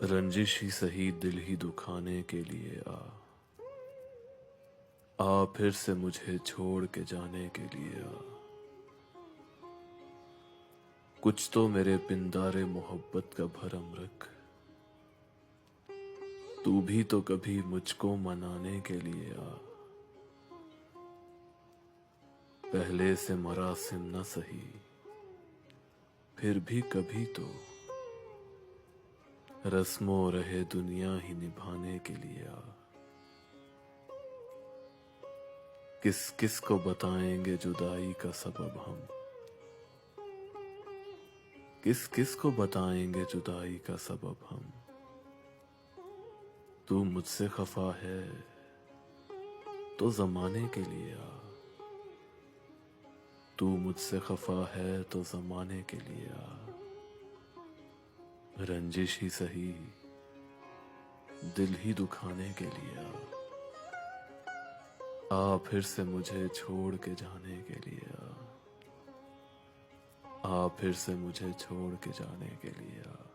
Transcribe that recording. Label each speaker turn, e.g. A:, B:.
A: रंजिश ही सही दिल ही दुखाने के लिए आ फिर से मुझे छोड़ के जाने के लिए आ। कुछ तो मेरे पिंदारे मोहब्बत का भरम रख, तू भी तो कभी मुझको मनाने के लिए आ। पहले से मरासिम न सही, फिर भी कभी तो रस्मों रहे दुनिया ही निभाने के लिए आ। किस किस को बताएंगे जुदाई का सबब हम, किस किस को बताएंगे जुदाई का सबब हम। तू मुझसे खफा है तो जमाने के लिए आ, तू मुझसे खफा है तो जमाने के लिए आ। रंजिश ही सही दिल ही दुखाने के लिए आ फिर से मुझे छोड़ के जाने के लिए आ फिर से मुझे छोड़ के जाने के लिए आ।